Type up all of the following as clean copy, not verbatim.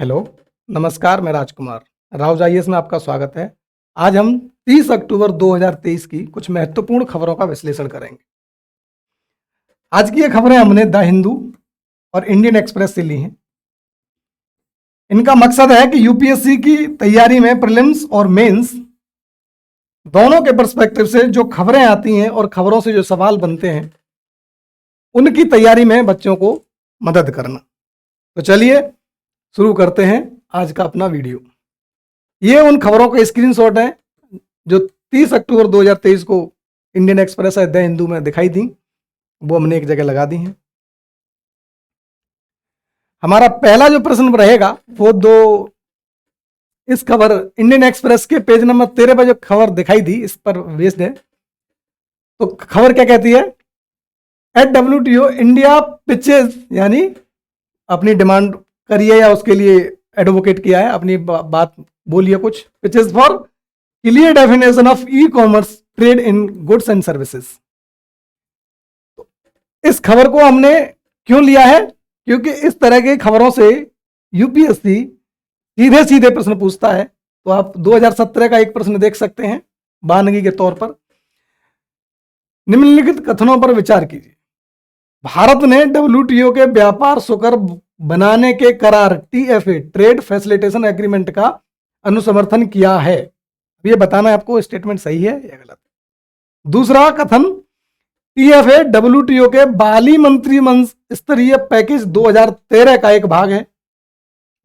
Hello, नमस्कार। मैं राजकुमार Rao IAS में आपका स्वागत है। आज हम 30 अक्टूबर 2023 की कुछ महत्वपूर्ण खबरों का विश्लेषण करेंगे। आज की ये खबरें हमने द हिंदू और इंडियन एक्सप्रेस से ली हैं। इनका मकसद है कि यूपीएससी की तैयारी में प्रीलिम्स और मेंस दोनों के पर्सपेक्टिव से जो खबरें आती हैं और खबरों से जो सवाल बनते हैं उनकी तैयारी में बच्चों को मदद करना। तो चलिए शुरू करते हैं आज का अपना वीडियो। ये उन खबरों के स्क्रीनशॉट हैं जो 30 अक्टूबर 2023 को इंडियन एक्सप्रेस है द हिंदू में दिखाई दी, वो हमने एक जगह लगा दी हैं। हमारा पहला जो प्रश्न रहेगा वो इस खबर इंडियन एक्सप्रेस के पेज नंबर 13 पर जो खबर दिखाई दी इस पर बेस्ड है। तो खबर क्या कहती है? एट डब्ल्यूटीओ इंडिया पिचेस, यानी अपनी डिमांड करिए या उसके लिए एडवोकेट किया है, अपनी बात बोलिए कुछ। Pitches for clear definition of e commerce trade in goods and services. इस खबर को हमने क्यों लिया है? क्योंकि इस तरह की खबरों से यूपीएससी सीधे सीधे प्रश्न पूछता है। तो आप 2017 का एक प्रश्न देख सकते हैं बानगी के तौर पर। निम्नलिखित कथनों पर विचार कीजिए। भारत ने डब्ल्यूटीओ के व्यापार सुकर बनाने के करार टीएफए ट्रेड फैसिलिटेशन एग्रीमेंट का अनुसमर्थन किया है। ये बताना है आपको स्टेटमेंट सही है या गलत। दूसरा कथन, टीएफए डब्ल्यूटीओ के बाली मंत्री स्तरीय पैकेज 2013 का एक भाग है।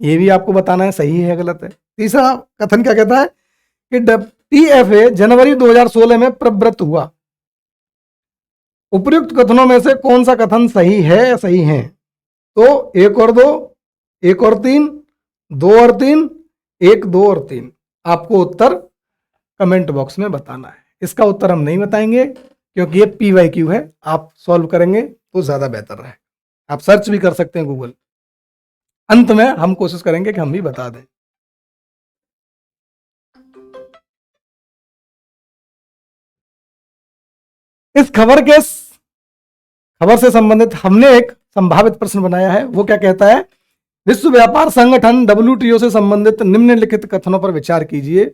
ये भी आपको बताना है सही है या गलत है। तीसरा कथन क्या कहता है कि टीएफए जनवरी 2016 में प्रवृत्त हुआ। उपयुक्त कथनों में से कौन सा कथन सही है या सही है? तो 1 और 2, 1 और 3, 2 और 3, 1, 2 और 3। आपको उत्तर कमेंट बॉक्स में बताना है। इसका उत्तर हम नहीं बताएंगे क्योंकि ये पीवाईक्यू है, आप सॉल्व करेंगे तो ज्यादा बेहतर है। आप सर्च भी कर सकते हैं गूगल। अंत में हम कोशिश करेंगे कि हम भी बता दें। इस खबर से संबंधित हमने एक संभावित प्रश्न बनाया है। वो क्या कहता है? विश्व व्यापार संगठन डब्ल्यूटीओ से संबंधित निम्नलिखित कथनों पर विचार कीजिए।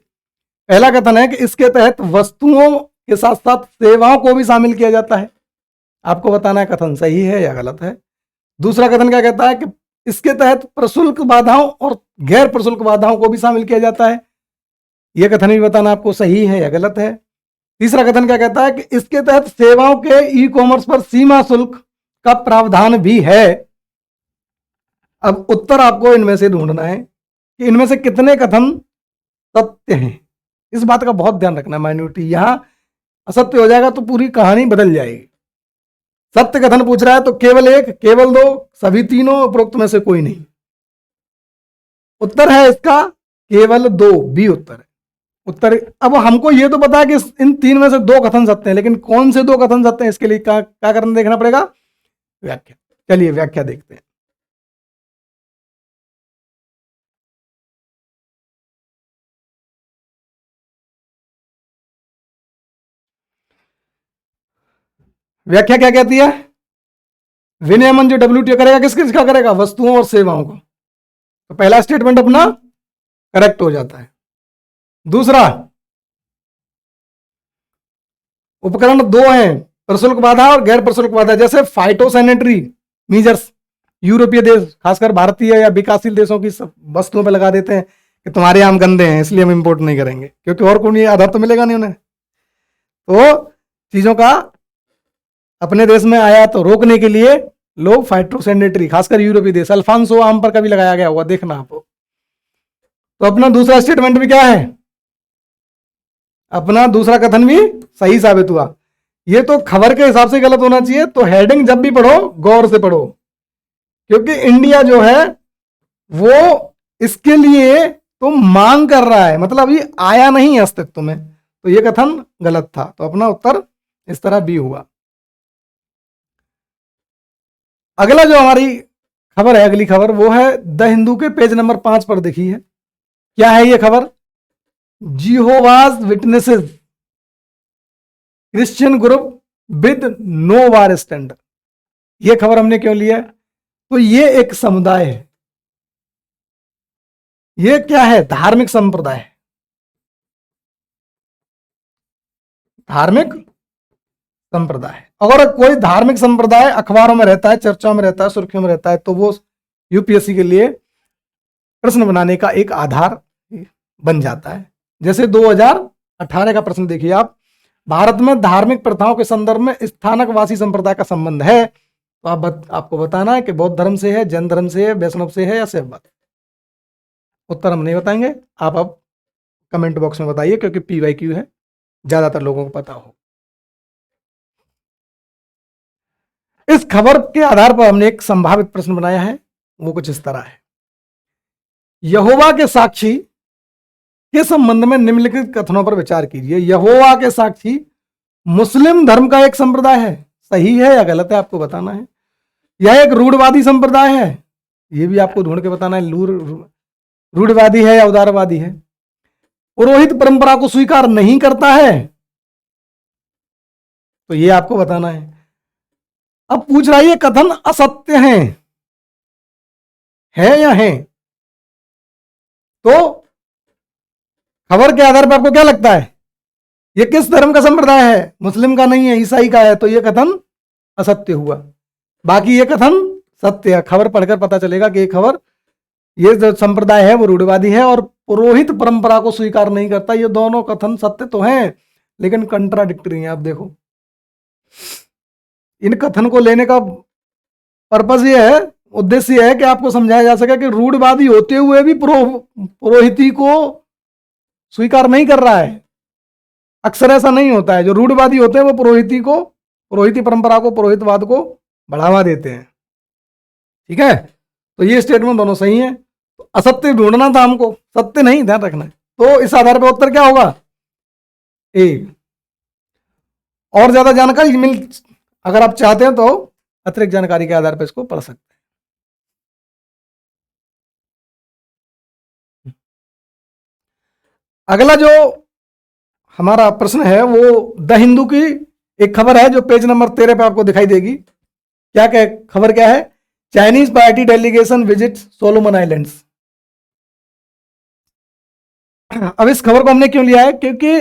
पहला कथन है कि इसके तहत वस्तुओं के साथ साथ सेवाओं को भी शामिल किया जाता है। आपको बताना है कथन सही है या गलत है। दूसरा कथन क्या कहता है कि इसके तहत प्रशुल्क बाधाओं और गैर प्रशुल्क बाधाओं को भी शामिल किया जाता है। यह कथन भी बताना आपको सही है या गलत है। तीसरा कथन क्या कहता है कि इसके तहत सेवाओं के ई कॉमर्स पर सीमा शुल्क का प्रावधान भी है। अब उत्तर आपको इनमें से ढूंढना है कि इनमें से कितने कथन सत्य हैं। इस बात का बहुत ध्यान रखना है, माइन्यूटी। यहां असत्य हो जाएगा तो पूरी कहानी बदल जाएगी। सत्य कथन पूछ रहा है तो केवल 1, केवल 2, सभी तीनों, उपरोक्त में से कोई नहीं। उत्तर है इसका केवल 2, बी उत्तर है। उत्तर अब हमको ये तो पता है कि इन 3 में से 2 कथन सत्य हैं, लेकिन कौन से 2 कथन सत्य हैं इसके लिए क्या करना देखना पड़ेगा? व्याख्या। चलिए व्याख्या देखते हैं। व्याख्या क्या कहती है? विनियमन जो डब्ल्यूटीओ करेगा किसका करेगा? वस्तुओं और सेवाओं को। तो पहला स्टेटमेंट अपना करेक्ट हो जाता है। दूसरा, उपकरण 2 हैं, प्रशुल्क बाधा और गैर प्रशुल्क बाधा। जैसे फाइटोसैनिटरी मीजर्स यूरोपीय देश, खासकर भारतीय या विकासशील देशों की वस्तुओं पर लगा देते हैं कि तुम्हारे आम गंदे हैं इसलिए हम इंपोर्ट नहीं करेंगे, क्योंकि और कोई आधार तो मिलेगा नहीं उन्हें। तो चीजों का अपने देश में आया तो रोकने के लिए लोग फाइटोसैनिटरी, खासकर यूरोपीय देश, अल्फांसो आम पर कभी लगाया गया होगा, देखना आप। तो अपना दूसरा स्टेटमेंट भी क्या है? अपना दूसरा कथन भी सही साबित हुआ। ये तो खबर के हिसाब से गलत होना चाहिए। तो हेडिंग जब भी पढ़ो गौर से पढ़ो, क्योंकि इंडिया जो है वो इसके लिए तो मांग कर रहा है, मतलब अभी आया नहीं है अस्तित्व में। तो ये कथन गलत था। तो अपना उत्तर इस तरह बी हुआ। अगला जो हमारी खबर है, अगली खबर, वो है द हिंदू के पेज नंबर 5 पर देखी है। क्या है ये खबर? Jehovah's Witnesses Christian group with no war standard. यह खबर हमने क्यों ली है? तो ये एक समुदाय है ये क्या है? धार्मिक संप्रदाय। धार्मिक संप्रदाय। अगर कोई धार्मिक संप्रदाय अखबारों में रहता है, चर्चाओं में रहता है, सुर्खियों में रहता है, तो वो यूपीएससी के लिए प्रश्न बनाने का एक आधार बन जाता है। जैसे 2018 का प्रश्न देखिए आप, भारत में धार्मिक प्रथाओं के संदर्भ में स्थानकवासी संप्रदाय का संबंध है, तो आपको बताना है कि बौद्ध धर्म से है, जैन धर्म से है, वैष्णव से है या शैववाद। उत्तर हम नहीं बताएंगे, आप अब कमेंट बॉक्स में बताइए, क्योंकि पीवाईक्यू है, ज्यादातर लोगों को पता हो। इस खबर के आधार पर हमने एक संभावित प्रश्न बनाया है, वो कुछ इस तरह है। यहोवा के साक्षी के संबंध में निम्नलिखित कथनों पर विचार कीजिए। यहोवा के साक्षी मुस्लिम धर्म का एक संप्रदाय है, सही है या गलत है आपको बताना है। यह एक रूढ़वादी संप्रदाय है, यह भी आपको ढूंढ के बताना है, रूढ़वादी है या उदारवादी है। पुरोहित परंपरा को स्वीकार नहीं करता है, तो यह आपको बताना है। अब पूछ रहा है ये कथन असत्य है या है, तो खबर के आधार पर आपको क्या लगता है, ये किस धर्म का संप्रदाय है? मुस्लिम का नहीं है, ईसाई का है, तो यह कथन असत्य हुआ। बाकी ये कथन सत्य है। खबर पढ़कर पता चलेगा कि ये जो संप्रदाय है वो रूढ़वादी है और पुरोहित परंपरा को स्वीकार नहीं करता। ये दोनों कथन सत्य तो हैं, लेकिन कंट्राडिक्टरी हैं। आप देखो, इन कथन को लेने का पर्पज ये है, उद्देश्य है कि आपको समझाया जा सके कि रूढ़वादी होते हुए भी पुरोहिती को स्वीकार नहीं कर रहा है। अक्सर ऐसा नहीं होता है, जो रूढ़वादी होते हैं वो पुरोहिती परंपरा को, पुरोहितवाद को बढ़ावा देते हैं। ठीक है, तो ये स्टेटमेंट दोनों सही है। तो असत्य ढूंढना था हमको, सत्य नहीं, ध्यान रखना है। तो इस आधार पर उत्तर क्या होगा? ए। और ज्यादा जानकारी अगर आप चाहते हैं तो अतिरिक्त जानकारी के आधार पर इसको पढ़ सकते हैं। अगला जो हमारा प्रश्न है वो द हिंदू की एक खबर है, जो पेज नंबर 13 पे आपको दिखाई देगी। क्या खबर क्या है? Chinese party delegation visit Solomon islands. अब इस खबर को हमने क्यों लिया है? क्योंकि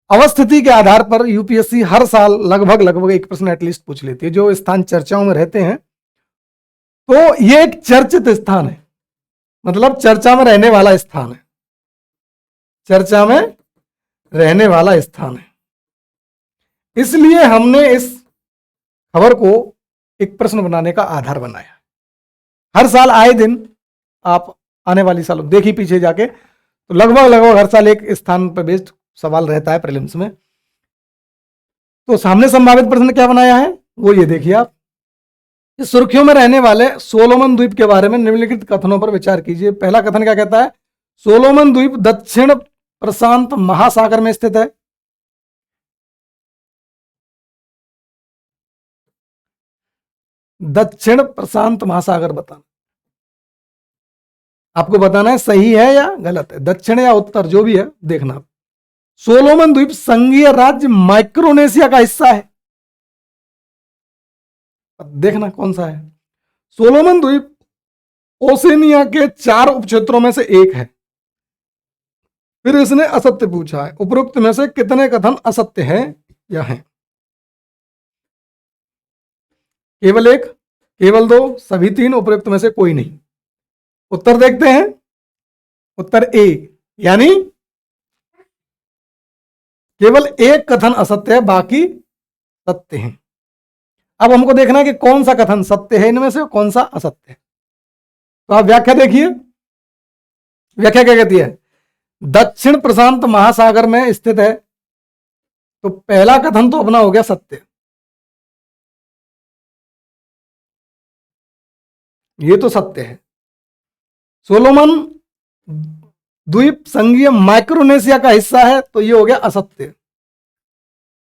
अवस्थिति के आधार पर यूपीएससी हर साल लगभग एक प्रश्न एटलीस्ट पूछ लेती है। जो स्थान चर्चाओं में रहते हैं, तो ये एक चर्चित स्थान है, मतलब चर्चा में रहने वाला स्थान है, चर्चा में रहने वाला स्थान है। इसलिए हमने इस खबर को एक प्रश्न बनाने का आधार बनाया। हर साल आए दिन, आप आने वाली साल देखिए पीछे जाके, तो लगभग हर साल एक स्थान पर बेस्ड सवाल रहता है प्रीलिम्स में। तो सामने संभावित प्रश्न क्या बनाया है वो ये देखिए आप। इस सुर्खियों में रहने वाले सोलोमन द्वीप के बारे में निम्नलिखित कथनों पर विचार कीजिए। पहला कथन क्या कहता है? सोलोमन द्वीप दक्षिण प्रशांत महासागर में स्थित है। दक्षिण प्रशांत महासागर बताना, आपको बताना है सही है या गलत है, दक्षिण या उत्तर जो भी है देखना। सोलोमन द्वीप संघीय राज्य माइक्रोनेशिया का हिस्सा है, देखना कौन सा है। सोलोमन द्वीप ओसेनिया के 4 उपक्षेत्रों में से एक है। फिर इसने असत्य पूछा है, उपरोक्त में से कितने कथन असत्य हैं या हैं? केवल 1, केवल 2, सभी 3, उपरोक्त में से कोई नहीं। उत्तर देखते हैं। उत्तर ए, यानी केवल एक कथन असत्य है, बाकी सत्य हैं। अब हमको देखना है कि कौन सा कथन सत्य है इनमें से, कौन सा असत्य है। तो आप व्याख्या देखिए। व्याख्या क्या कहती है? दक्षिण प्रशांत महासागर में स्थित है, तो पहला कथन तो अपना हो गया सत्य, ये तो सत्य है। सोलोमन द्वीप संघीय माइक्रोनेशिया का हिस्सा है, तो ये हो गया असत्य।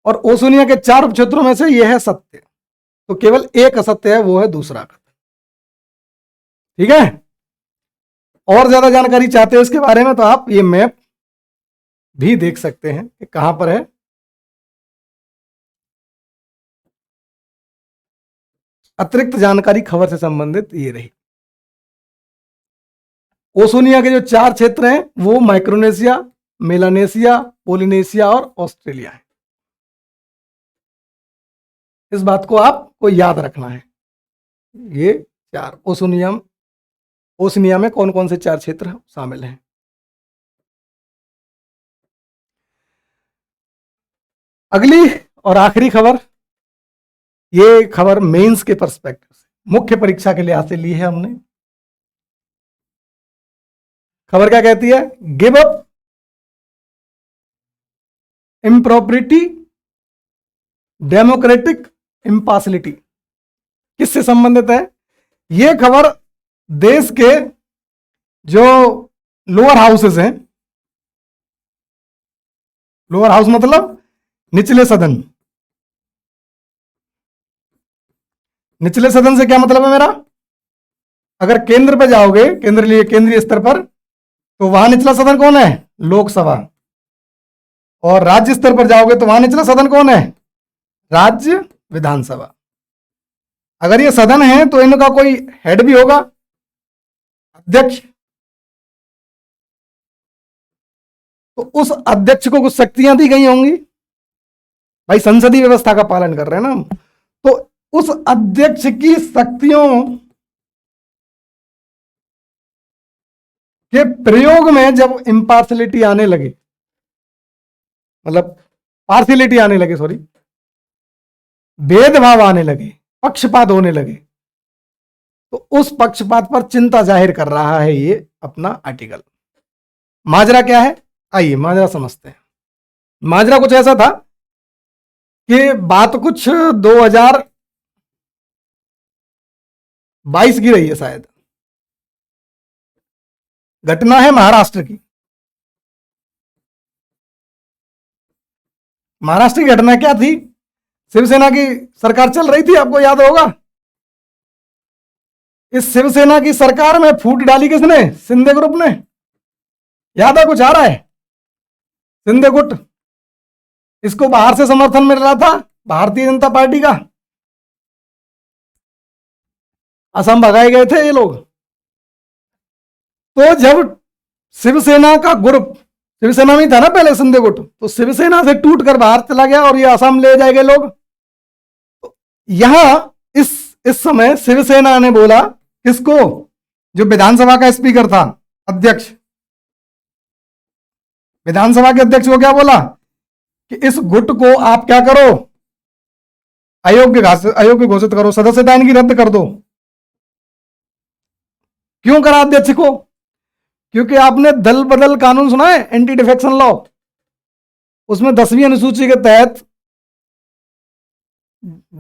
और ओशनिया के 4 उपक्षेत्रों में से यह है सत्य, तो केवल एक असत्य है, वो है दूसरा कथन। ठीक है, और ज्यादा जानकारी चाहते हैं इसके बारे में तो आप ये मैप भी देख सकते हैं कि कहां पर है। अतिरिक्त जानकारी खबर से संबंधित ये रही। ओशनिया के जो 4 क्षेत्र हैं वो माइक्रोनेशिया, मेलानेशिया, पोलिनेशिया और ऑस्ट्रेलिया है। इस बात को आपको याद रखना है। ये 4 ओशनिया में कौन कौन से 4 क्षेत्र शामिल हैं। अगली और आखिरी खबर, ये खबर मेंस के पर्सपेक्टिव से, मुख्य परीक्षा के लिहाज से ली है हमने। खबर क्या कहती है? Give up impropriety democratic impartiality. किससे संबंधित है? यह खबर देश के जो लोअर हाउसेस हैं, लोअर हाउस मतलब निचले सदन, निचले सदन से क्या मतलब है मेरा? अगर केंद्र पर जाओगे, केंद्रीय स्तर पर, तो वहां निचला सदन कौन है? लोकसभा। और राज्य स्तर पर जाओगे तो वहां निचला सदन कौन है? राज्य विधानसभा। अगर ये सदन है तो इनका कोई हेड भी होगा, अध्यक्ष। तो उस अध्यक्ष को कुछ शक्तियां दी गई होंगी, भाई संसदीय व्यवस्था का पालन कर रहे हैं ना हम। तो उस अध्यक्ष की शक्तियों के प्रयोग में जब इम्पार्शियलिटी आने लगे, मतलब पार्शियलिटी आने लगे, सॉरी, भेदभाव आने लगे, पक्षपात होने लगे, तो उस पक्षपात पर चिंता जाहिर कर रहा है ये अपना आर्टिकल। माजरा क्या है? आइए माजरा समझते हैं। माजरा कुछ ऐसा था कि बात कुछ 2022 की रही है शायद। घटना है महाराष्ट्र की। महाराष्ट्र की घटना क्या थी? शिवसेना की सरकार चल रही थी, आपको याद होगा। इस शिवसेना की सरकार में फूट डाली किसने? शिंदे ग्रुप ने। याद है? कुछ आ रहा है? शिंदे गुट, इसको बाहर से समर्थन मिल रहा था भारतीय जनता पार्टी का। असम भगाए गए थे ये लोग। तो जब शिवसेना का ग्रुप, शिवसेना में ही था ना पहले शिंदे गुट, तो शिवसेना से टूट कर बाहर चला गया और ये असम ले जाए गए लोग। तो यहां इस समय शिवसेना ने बोला, किसको? जो विधानसभा का स्पीकर था, अध्यक्ष, विधानसभा के अध्यक्ष, वो क्या बोला कि इस गुट को आप क्या करो? अयोग्य घोषित करो, सदस्यता इनकी रद्द कर दो। क्यों करा अध्यक्ष को? क्योंकि आपने दल बदल कानून सुना है, एंटी डिफेक्शन लॉ। उसमें 10वीं अनुसूची के तहत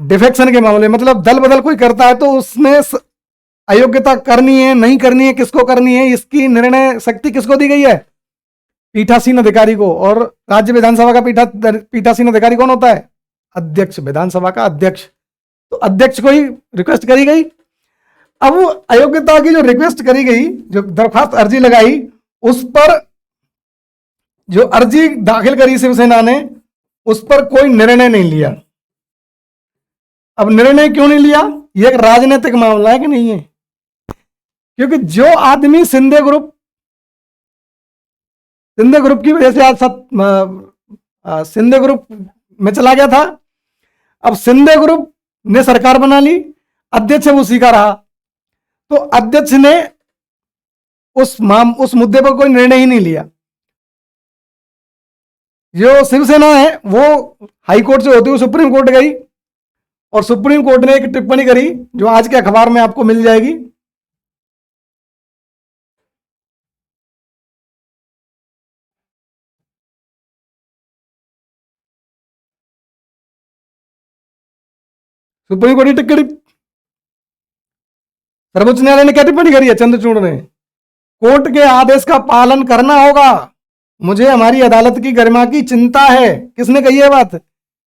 डिफेक्शन के मामले, मतलब दल बदल कोई करता है तो उसमें अयोग्यता करनी है नहीं करनी है, किसको करनी है, इसकी निर्णय शक्ति किसको दी गई है? पीठासीन अधिकारी को। और राज्य विधानसभा का पीठासीन अधिकारी कौन होता है? अध्यक्ष, विधानसभा का अध्यक्ष। तो अध्यक्ष को ही रिक्वेस्ट करी गई। अब अयोग्यता की जो रिक्वेस्ट करी गई, जो दरखास्त अर्जी लगाई, उस पर जो अर्जी दाखिल करी शिवसेना ने, उस पर कोई निर्णय नहीं लिया। अब निर्णय क्यों नहीं लिया? यह एक राजनीतिक मामला है कि नहीं है? क्योंकि जो आदमी शिंदे ग्रुप की वजह से आज शिंदे ग्रुप में चला गया था, अब शिंदे ग्रुप ने सरकार बना ली, अध्यक्ष उसी का रहा, तो अध्यक्ष ने उस मुद्दे पर कोई निर्णय ही नहीं लिया। जो शिवसेना है वो हाई कोर्ट से होती हुई सुप्रीम कोर्ट गई, और सुप्रीम कोर्ट ने एक टिप्पणी करी जो आज के अखबार में आपको मिल जाएगी। सुप्रीम कोर्ट की टिप्पणी, सर्वोच्च न्यायालय ने क्या टिप्पणी करी है? चंद्रचूड़ ने, कोर्ट के आदेश का पालन करना होगा, मुझे हमारी अदालत की गरिमा की चिंता है। किसने कही है बात?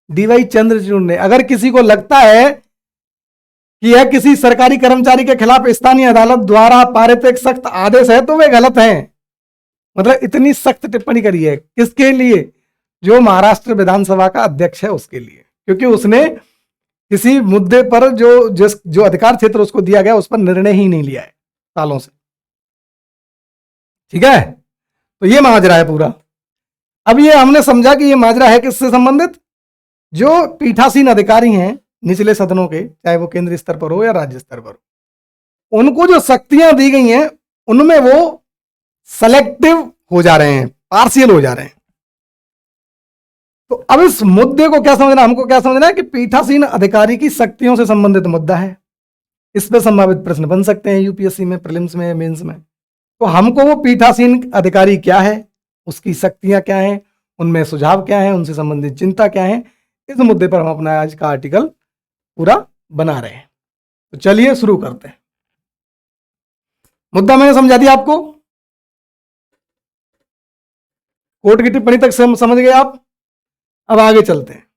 डीवाई चंद्रचूड़ ने। अगर किसी को लगता है कि यह किसी सरकारी कर्मचारी के खिलाफ स्थानीय अदालत द्वारा पारित एक सख्त आदेश है तो वे गलत हैं। मतलब इतनी सख्त टिप्पणी करी है किसके लिए? जो महाराष्ट्र विधानसभा का अध्यक्ष है उसके लिए, क्योंकि उसने किसी मुद्दे पर जो अधिकार क्षेत्र उसको दिया गया उस पर निर्णय ही नहीं लिया है सालों से। ठीक है, तो ये माजरा है पूरा। अब ये हमने समझा कि ये माजरा है किससे संबंधित, जो पीठासीन अधिकारी हैं निचले सदनों के, चाहे वो केंद्रीय स्तर पर हो या राज्य स्तर पर हो, उनको जो शक्तियां दी गई हैं उनमें वो सेलेक्टिव हो जा रहे हैं, पार्शियल हो जा रहे हैं। तो अब इस मुद्दे को क्या समझना, हमको क्या समझना है कि पीठासीन अधिकारी की शक्तियों से संबंधित मुद्दा है। इस पर संभावित प्रश्न बन सकते हैं यूपीएससी में, प्रीलिम्स में, मेंस में। तो हमको वो पीठासीन अधिकारी क्या है, उसकी शक्तियां क्या हैं, उनमें सुझाव क्या है, उनसे संबंधित चिंता क्या है, इस मुद्दे पर हम अपना आज का आर्टिकल पूरा बना रहे हैं। तो चलिए शुरू करते हैं। मुद्दा मैंने समझा दिया आपको, कोर्ट की टिप्पणी तक समझ गए आप। अब आगे चलते हैं।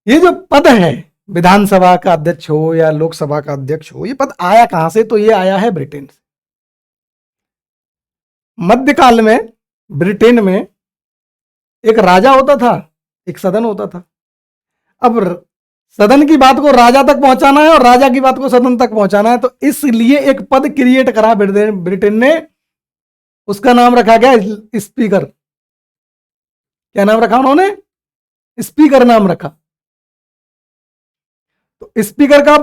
ये जो पद है, विधानसभा का अध्यक्ष हो या लोकसभा का अध्यक्ष हो, ये पद आया कहां से, तो ये आया है ब्रिटेन से। मध्यकाल में ब्रिटेन में एक राजा होता था, एक सदन होता था। अब सदन की बात को राजा तक पहुंचाना है और राजा की बात को सदन तक पहुंचाना है, तो इसलिए एक पद क्रिएट करा ब्रिटेन ने, उसका नाम रखा गया स्पीकर। क्या नाम रखा उन्होंने, स्पीकर नाम रखा। तो स्पीकर का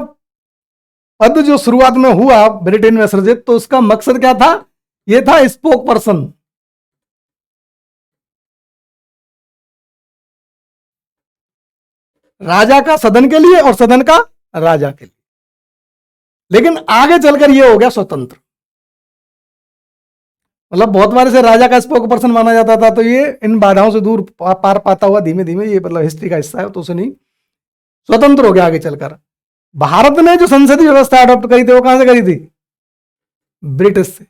पद जो शुरुआत में हुआ ब्रिटेन में सृजित, तो उसका मकसद क्या था, यह था स्पोक पर्सन। राजा का सदन के लिए और सदन का राजा के लिए। लेकिन आगे चलकर यह हो गया स्वतंत्र। मतलब बहुत बार से राजा का स्पोक पर्सन माना जाता था, तो ये इन बाधाओं से दूर पार पाता हुआ धीमे धीमे, ये मतलब हिस्ट्री का हिस्सा है, तो उसे नहीं, स्वतंत्र हो गया आगे चलकर। भारत ने जो संसदीय व्यवस्था अडॉप्ट करी थी वो कहां से करी थी, ब्रिटिश से।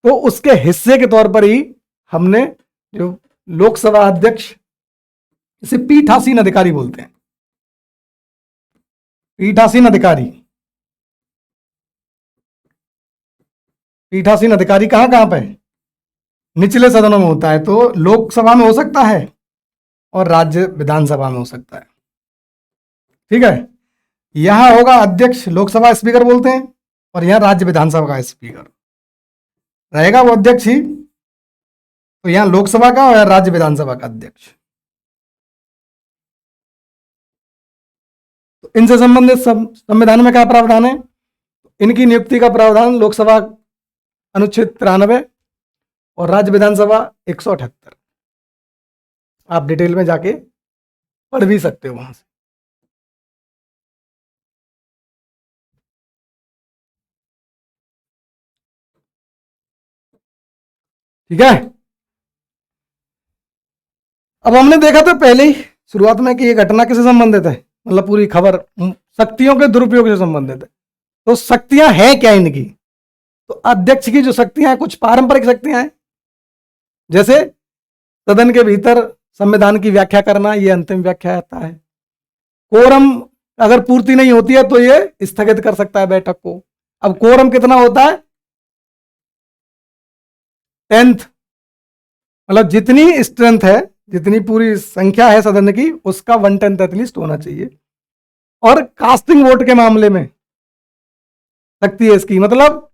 तो उसके हिस्से के तौर पर ही हमने जो लोकसभा अध्यक्ष, इसे पीठासीन अधिकारी बोलते हैं, पीठासीन अधिकारी। पीठासीन अधिकारी कहां कहां पे, निचले सदनों में होता है। तो लोकसभा में हो सकता है और राज्य विधानसभा में हो सकता है। ठीक है, यहां होगा अध्यक्ष, लोकसभा स्पीकर बोलते हैं, और यहां राज्य विधानसभा का स्पीकर रहेगा, वो अध्यक्ष ही। तो यहां लोकसभा का और राज्य विधानसभा का अध्यक्ष। तो इनसे संबंधित संविधान में क्या प्रावधान है, इनकी नियुक्ति का प्रावधान लोकसभा अनुच्छेद 93 और राज्य विधानसभा 178। आप डिटेल में जाके पढ़ भी सकते हो वहां से। ठीक है, अब हमने देखा था पहले ही शुरुआत में कि ये घटना किससे संबंधित है, मतलब पूरी खबर शक्तियों के दुरुपयोग से संबंधित है। तो शक्तियां हैं क्या इनकी, तो अध्यक्ष की जो शक्तियां हैं, कुछ पारंपरिक शक्तियां हैं, जैसे सदन के भीतर संविधान की व्याख्या करना, ये अंतिम व्याख्या आता है। कोरम अगर पूर्ति नहीं होती है तो ये स्थगित कर सकता है बैठक को। अब कोरम कितना होता है, 10th, मतलब जितनी स्ट्रेंथ है, जितनी पूरी संख्या है सदन की, उसका 1/10 एटलीस्ट होना चाहिए। और कास्टिंग वोट के मामले में शक्ति है इसकी, मतलब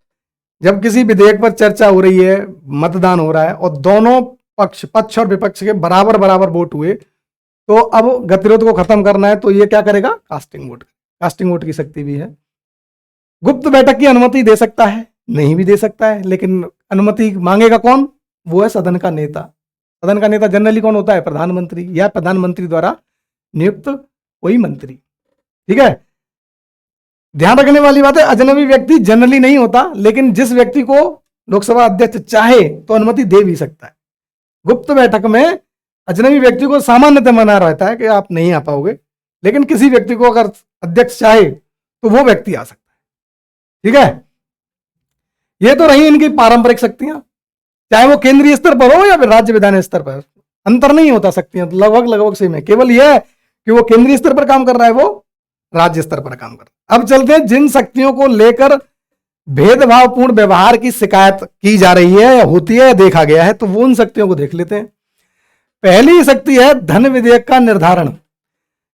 जब किसी विधेयक पर चर्चा हो रही है, मतदान हो रहा है और दोनों पक्ष और विपक्ष के बराबर बराबर वोट हुए, तो अब गतिरोध को खत्म करना है, तो ये क्या करेगा, कास्टिंग वोट। कास्टिंग वोट की शक्ति भी है। गुप्त बैठक की अनुमति दे सकता है, नहीं भी दे सकता है, लेकिन अनुमति मांगेगा कौन, वो है सदन का नेता। सदन का नेता जनरली कौन होता है, प्रधानमंत्री या प्रधानमंत्री द्वारा नियुक्त कोई मंत्री। ठीक है, ध्यान रखने वाली बात है, अजनबी व्यक्ति जनरली नहीं होता, लेकिन जिस व्यक्ति को लोकसभा अध्यक्ष चाहे तो अनुमति दे भी सकता है। गुप्त बैठक में अजनबी व्यक्ति को सामान्यतः मना रहता है कि आप नहीं आ पाओगे, लेकिन किसी व्यक्ति को अगर अध्यक्ष चाहे तो वो व्यक्ति आ सकता है। ठीक है, ये तो रही इनकी पारंपरिक शक्तियां, चाहे वो केंद्रीय स्तर पर हो या फिर राज्य विधान स्तर पर, अंतर नहीं होता शक्तियां, लगभग सेम है। केवल यह है कि वो केंद्रीय स्तर पर काम कर रहा है, वो राज्य स्तर पर काम कर रहा है। अब चलते हैं जिन शक्तियों को लेकर भेदभावपूर्ण व्यवहार की शिकायत की जा रही है या होती है, देखा गया है, तो वो उन शक्तियों को देख लेते हैं। पहली शक्ति है धन विधेयक का निर्धारण।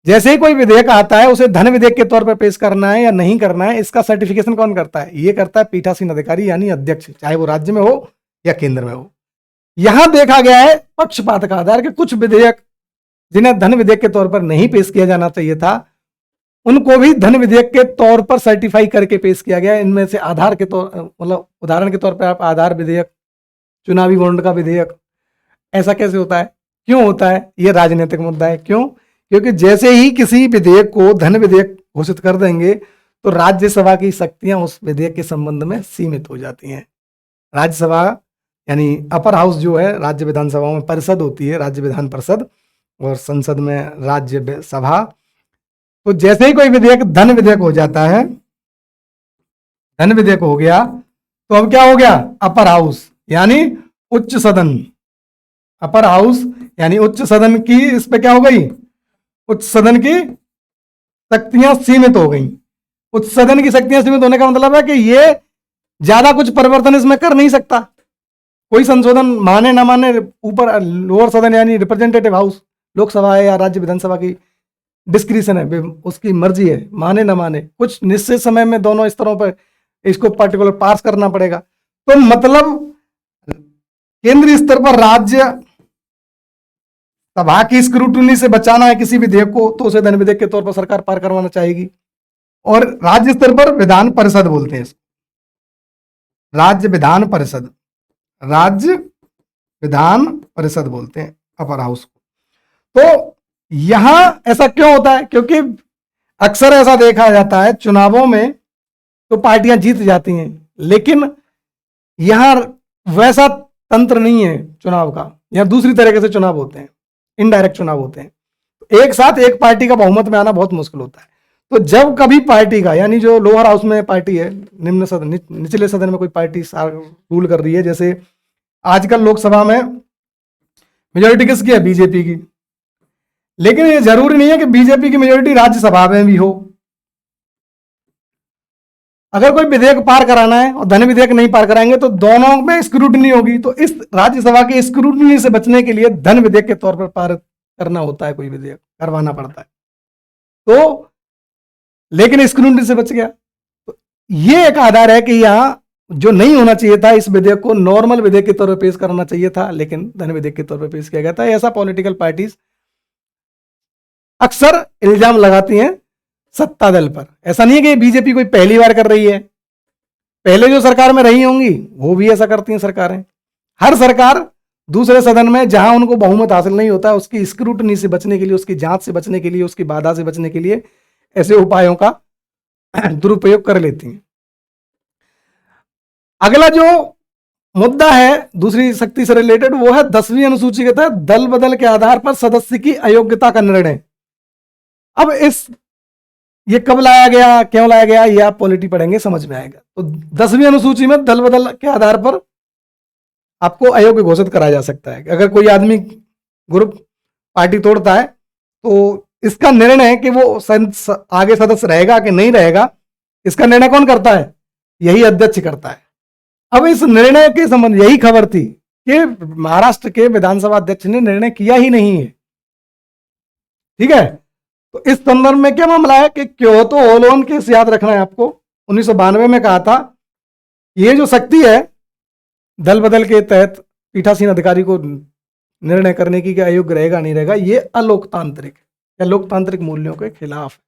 जैसे ही कोई विधेयक आता है उसे धन विधेयक के तौर पर पेश करना है या नहीं करना है, इसका सर्टिफिकेशन कौन करता है? ये करता है पीठासीन अधिकारी यानी अध्यक्ष, चाहे वो राज्य में हो या केंद्र में हो। यहां देखा गया है पक्षपात का आधार कि कुछ विधेयक जिन्हें धन विधेयक के तौर पर नहीं पेश किया जाना चाहिए था, उनको भी धन विधेयक के तौर पर सर्टिफाई करके पेश किया गया। इनमें से आधार के तौर मतलब उदाहरण के तौर पर आप आधार विधेयक, चुनावी बॉन्ड का विधेयक, ऐसा कैसे होता है, क्यों होता है? यह राजनीतिक मुद्दा है। क्यों? क्योंकि जैसे ही किसी विधेयक को धन विधेयक घोषित कर देंगे तो राज्यसभा की शक्तियां उस विधेयक के संबंध में सीमित हो जाती हैं। राज्यसभा यानी अपर हाउस जो है, राज्य विधानसभाओं में परिषद होती है, राज्य विधान परिषद, और संसद में राज्य सभा। तो जैसे ही कोई विधेयक धन विधेयक हो जाता है, धन विधेयक हो गया, तो अब क्या हो गया? अपर हाउस यानी उच्च सदन, अपर हाउस यानी उच्च सदन की इस पे क्या हो गई? उच्च सदन की शक्तियां सीमित हो गई। उच्च सदन की शक्तियां सीमित होने का मतलब है कि ये ज्यादा कुछ परिवर्तन इसमें कर नहीं सकता। कोई संशोधन माने ना माने, ऊपर लोअर सदन यानी रिप्रेजेंटेटिव हाउस, लोकसभा है या राज्य विधानसभा की डिस्क्रिशन है, उसकी मर्जी है, माने ना माने, कुछ निश्चित समय में दोनों स्तरों पर इसको पर्टिकुलर पास करना पड़ेगा। तो मतलब केंद्रीय स्तर पर राज्य सभा की स्क्रूटनी से बचाना है किसी विधेयक को, तो उसे धन विधेयक के तौर पर सरकार पार करवाना चाहेगी। और राज्य स्तर पर विधान परिषद बोलते हैं इसको, राज्य विधान परिषद, राज्य विधान परिषद बोलते हैं अपर हाउस को। तो यहां ऐसा क्यों होता है? क्योंकि अक्सर ऐसा देखा जाता है चुनावों में तो पार्टियां जीत जाती हैं, लेकिन यहां वैसा तंत्र नहीं है चुनाव का। यहां दूसरी तरीके से चुनाव होते हैं, इनडायरेक्ट चुनाव होते हैं। एक साथ एक पार्टी का बहुमत में आना बहुत मुश्किल होता है। तो जब कभी पार्टी का, यानी जो लोअर हाउस में पार्टी है, निम्न सदन, निचले सदन में कोई पार्टी रूल कर रही है, जैसे आजकल लोकसभा में मेजोरिटी किसकी है? बीजेपी की। लेकिन ये जरूरी नहीं है कि बीजेपी की मेजोरिटी राज्यसभा में भी हो। अगर कोई विधेयक पार कराना है और धन विधेयक नहीं पार कराएंगे तो दोनों में स्क्रूटनी होगी। तो इस राज्यसभा की स्क्रूटनी से बचने के लिए धन विधेयक के तौर पर पार करना होता है, कोई विधेयक करवाना पड़ता है। तो लेकिन स्क्रूटनी से बच गया। तो ये एक आधार है कि यहां जो नहीं होना चाहिए था, इस विधेयक को नॉर्मल विधेयक के तौर पर पेश करना चाहिए था, लेकिन धन विधेयक के तौर पर पेश किया गया था। ऐसा पॉलिटिकल पार्टीज अक्सर इल्जाम लगाती हैं सत्ता दल पर। ऐसा नहीं है कि बीजेपी कोई पहली बार कर रही है, पहले जो सरकार में रही होंगी वो भी ऐसा करती हैं सरकारें। हर सरकार दूसरे सदन में जहां उनको बहुमत हासिल नहीं होता, उसकी स्क्रूटनी से बचने के लिए, उसकी जांच से बचने के लिए, उसकी बाधा से बचने के लिए ऐसे उपायों का दुरुपयोग कर लेती हैं। अगला जो मुद्दा है दूसरी शक्ति से रिलेटेड, वो है 10वीं अनुसूची के तहत दल बदल के आधार पर सदस्य की अयोग्यता का निर्णय। अब ये कब लाया गया, क्यों लाया गया, ये आप पॉलिटी पढ़ेंगे समझ में आएगा। तो 10वीं अनुसूची में दल बदल के आधार पर आपको अयोग्य घोषित कराया जा सकता है। अगर कोई आदमी ग्रुप पार्टी तोड़ता है तो इसका निर्णय है कि वो आगे सदस्य रहेगा कि नहीं रहेगा, इसका निर्णय कौन करता है? यही अध्यक्ष करता है। अब इस निर्णय के संबंध यही खबर थी कि महाराष्ट्र के विधानसभा अध्यक्ष ने निर्णय किया ही नहीं है। ठीक है, तो इस संदर्भ में क्या मामला है कि क्योतो ओलोन केस याद रखना है आपको। 1992 में कहा था ये जो शक्ति है दल बदल के तहत पीठासीन अधिकारी को निर्णय करने की, क्या अयोग्य रहेगा नहीं रहेगा, ये अलोकतांत्रिक या लोकतांत्रिक मूल्यों के खिलाफ है।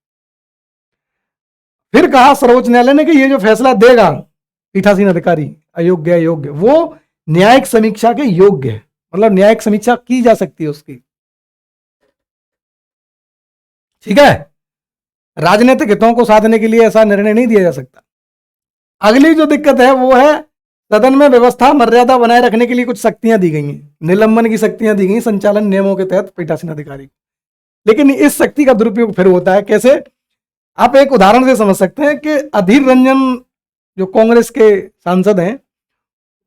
फिर कहा सर्वोच्च न्यायालय ने कि ये जो फैसला देगा पीठासीन अधिकारी अयोग्य योग्य, वो न्यायिक समीक्षा के योग्य है, मतलब न्यायिक समीक्षा की जा सकती है उसकी। ठीक है, राजनीतिक हितों को साधने के लिए ऐसा निर्णय नहीं दिया जा सकता। अगली जो दिक्कत है वो है सदन में व्यवस्था मर्यादा बनाए रखने के लिए कुछ शक्तियां दी गई हैं, निलंबन की शक्तियां दी गई संचालन नियमों के तहत पीठासीन अधिकारी। लेकिन इस शक्ति का दुरुपयोग फिर होता है कैसे? आप एक उदाहरण से समझ सकते हैं कि अधीर रंजन जो कांग्रेस के सांसद हैं,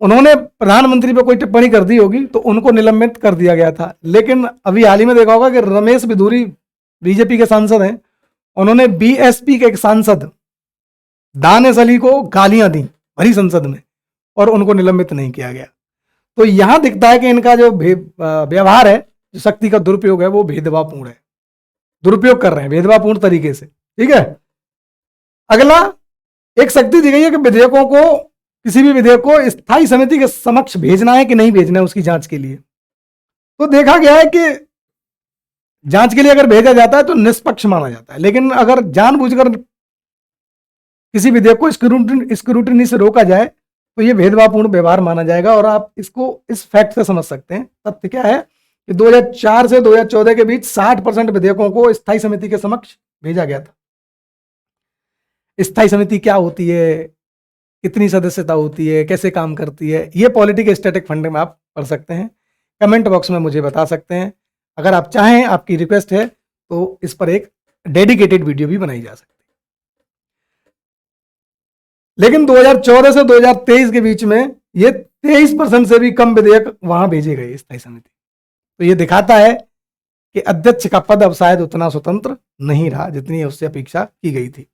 उन्होंने प्रधानमंत्री पर कोई टिप्पणी कर दी होगी तो उनको निलंबित कर दिया गया था। लेकिन अभी हाल ही में देखा होगा कि रमेश बिधूरी बीजेपी के सांसद हैं, उन्होंने बीएसपी के एक सांसद दानिश अली को गालियां दी भरी संसद में और उनको निलंबित नहीं किया गया। तो यहां दिखता है कि इनका जो व्यवहार है, जो शक्ति का दुरुपयोग है, वो भेदभावपूर्ण है। दुरुपयोग कर रहे हैं भेदभावपूर्ण तरीके से। ठीक है, अगला एक शक्ति दी गई है कि विधेयकों को, किसी भी विधेयक को स्थायी समिति के समक्ष भेजना है कि नहीं भेजना है उसकी जांच के लिए। तो देखा गया है कि जांच के लिए अगर भेजा जाता है तो निष्पक्ष माना जाता है, लेकिन अगर जानबूझकर किसी विधेयक को स्क्रूटनी से रोका जाए तो यह भेदभावपूर्ण व्यवहार माना जाएगा। और आप इसको इस फैक्ट से समझ सकते हैं। तथ्य क्या है कि 2004 से 2014 के बीच 60% विधेयकों को स्थायी समिति के समक्ष भेजा गया था। स्थायी समिति क्या होती है, कितनी सदस्यता होती है, कैसे काम करती है, ये पॉलिटिकल स्टैटिक फंड में आप पढ़ सकते हैं। कमेंट बॉक्स में मुझे बता सकते हैं। अगर आप चाहें, आपकी रिक्वेस्ट है, तो इस पर एक डेडिकेटेड वीडियो भी बनाई जा सकती है। लेकिन 2014 से 2023 के बीच में ये 23% से भी कम विधेयक वहां भेजे गए स्थायी समिति। तो ये दिखाता है कि अध्यक्ष का पद अब शायद उतना स्वतंत्र नहीं रहा जितनी उससे अपेक्षा की गई थी।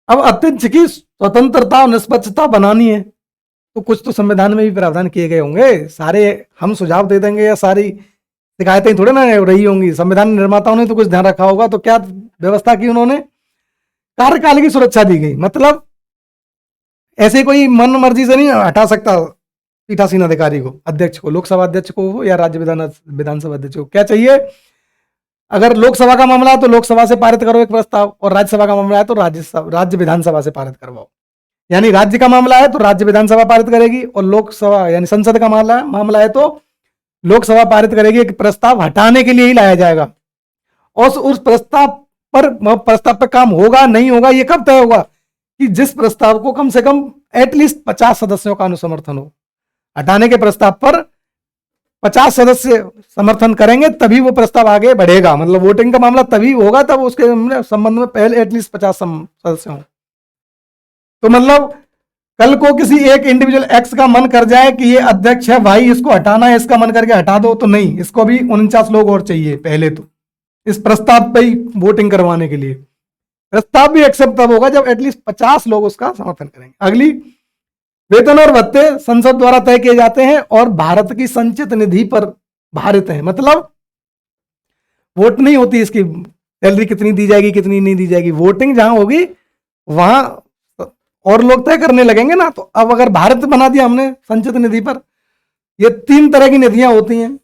अब अध्यक्ष की स्वतंत्रता और निष्पक्षता बनानी है तो कुछ तो संविधान में भी प्रावधान किए गए होंगे। सारे हम सुझाव दे देंगे या सारी शिकायतें थोड़े ना रही होंगी। संविधान निर्माताओं ने तो कुछ ध्यान रखा होगा। तो क्या व्यवस्था की उन्होंने? कार्यकाल की सुरक्षा दी गई। मतलब ऐसे कोई मन मर्जी से नहीं हटा सकता पीठासीन अधिकारी को, अध्यक्ष को, लोकसभा अध्यक्ष को या राज्य विधानसभा अध्यक्ष को। क्या चाहिए? अगर लोकसभा का मामला है तो लोकसभा से पारित करो एक प्रस्ताव, और राज्यसभा का मामला है तो राज्य विधानसभा से पारित करवाओ। यानी राज्य का मामला है तो राज्य विधानसभा पारित करेगी, और लोकसभा यानी संसद का मामला है तो लोकसभा पारित करेगी। एक प्रस्ताव हटाने के लिए ही लाया जाएगा, और उस प्रस्ताव पर काम होगा नहीं होगा ये कब तय होगा? कि जिस प्रस्ताव को कम से कम एटलीस्ट 50 सदस्यों का अनुसमर्थन हो। हटाने के प्रस्ताव पर 50 सदस्य समर्थन करेंगे तभी वो प्रस्ताव आगे बढ़ेगा। मतलब वोटिंग का मामला तभी होगा तब उसके संबंध में पहले एटलीस्ट 50 सदस्य हों। तो मतलब कल को किसी एक इंडिविजुअल एक्स का मन कर जाए कि ये अध्यक्ष है भाई, इसको हटाना है, इसका मन करके हटा दो, तो नहीं, इसको भी 49 लोग और चाहिए पहले तो इस प्रस्ताव पे ही वोटिंग करवाने के लिए। प्रस्ताव भी एक्सेप्ट तब होगा जब एटलीस्ट 50 लोग उसका समर्थन करेंगे। अगली, वेतन और भत्ते संसद द्वारा तय किए जाते हैं और भारत की संचित निधि पर भारित हैं। मतलब वोट नहीं होती इसकी, सैलरी कितनी दी जाएगी कितनी नहीं दी जाएगी। वोटिंग जहां होगी वहां और लोग तय करने लगेंगे ना। तो अब अगर भारत बना दिया हमने संचित निधि पर, ये 3 तरह की निधियां होती हैं।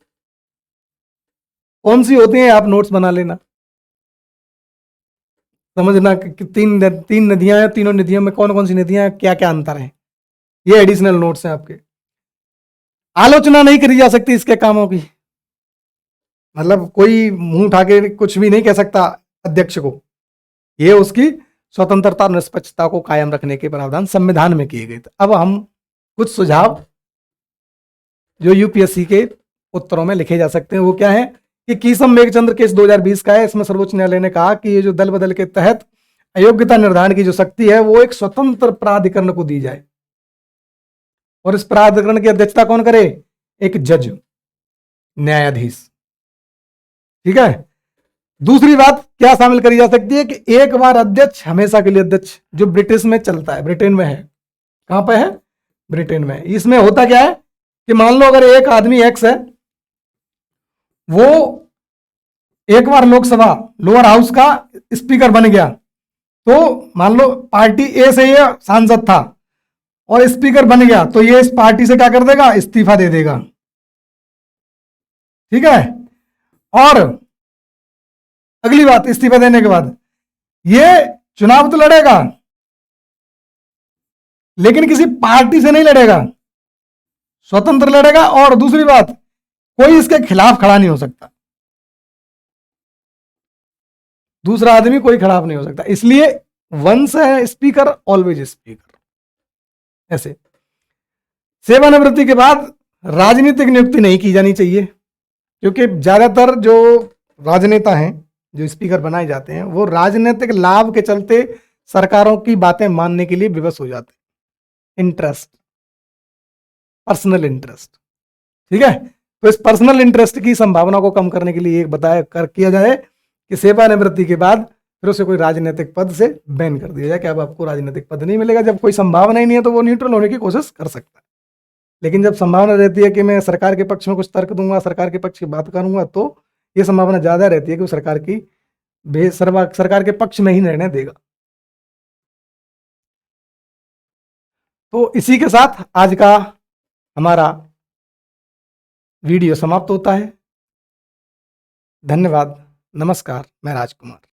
कौन सी होती हैं? आप नोट्स बना लेना, समझना कि तीन नदियां हैं। तीनों नदियों में कौन कौन सी नदियां हैं, क्या क्या अंतर है। ये एडिशनल नोट्स हैं आपके। आलोचना नहीं करी जा सकती इसके कामों की। मतलब कोई मुंह उठा के कुछ भी नहीं कह सकता अध्यक्ष को। ये उसकी स्वतंत्रता और निष्पक्षता को कायम रखने के प्रावधान संविधान में किए गए थे। अब हम कुछ सुझाव जो यूपीएससी के उत्तरों में लिखे जा सकते हैं वो क्या है कि कीसम मेघचंद्र केस 2020 का है। इसमें सर्वोच्च न्यायालय ने कहा कि ये जो दल बदल के तहत अयोग्यता निर्धारण की जो शक्ति है वो एक स्वतंत्र प्राधिकरण को दी जाए, और इस प्राधिकरण की अध्यक्षता कौन करे? एक जज, न्यायाधीश। ठीक है। दूसरी बात क्या शामिल करी जा सकती है कि एक बार अध्यक्ष हमेशा के लिए अध्यक्ष, जो ब्रिटिश में चलता है, ब्रिटेन में है। कहां पे है? ब्रिटेन में। इसमें होता क्या है कि मान लो अगर एक आदमी एक्स है, वो एक बार लोकसभा लोअर हाउस का स्पीकर बन गया, तो मान लो पार्टी ए से ये सांसद था और स्पीकर बन गया, तो ये इस पार्टी से क्या कर देगा? इस्तीफा दे देगा। ठीक है। और अगली बात, इस्तीफा देने के बाद ये चुनाव तो लड़ेगा लेकिन किसी पार्टी से नहीं लड़ेगा, स्वतंत्र लड़ेगा। और दूसरी बात, कोई इसके खिलाफ खड़ा नहीं हो सकता, दूसरा आदमी कोई खिलाफ नहीं हो सकता। इसलिए वंस है स्पीकर ऑलवेज स्पीकर। ऐसे सेवानिवृत्ति के बाद राजनीतिक नियुक्ति नहीं की जानी चाहिए, क्योंकि ज्यादातर जो राजनेता हैं जो स्पीकर बनाए जाते हैं वो राजनीतिक लाभ के चलते सरकारों की बातें मानने के लिए विवश हो जाते हैं। Interest, personal interest. ठीक है। तो इस पर्सनल इंटरेस्ट की संभावना को कम करने के लिए एक किया जाए कि सेवानिवृत्ति के बाद फिर उसे कोई राजनीतिक पद से बैन कर दिया जाए कि अब आपको राजनीतिक पद नहीं मिलेगा। जब कोई संभावना ही नहीं है तो वो न्यूट्रल होने की कोशिश कर सकता है। लेकिन जब संभावना रहती है कि मैं सरकार के पक्ष में कुछ तर्क दूंगा, सरकार के पक्ष की बात करूंगा, तो ये संभावना ज्यादा रहती है कि वो सरकार के पक्ष में ही निर्णय देगा। तो इसी के साथ आज का हमारा वीडियो समाप्त होता है। धन्यवाद। नमस्कार। मैं राजकुमार।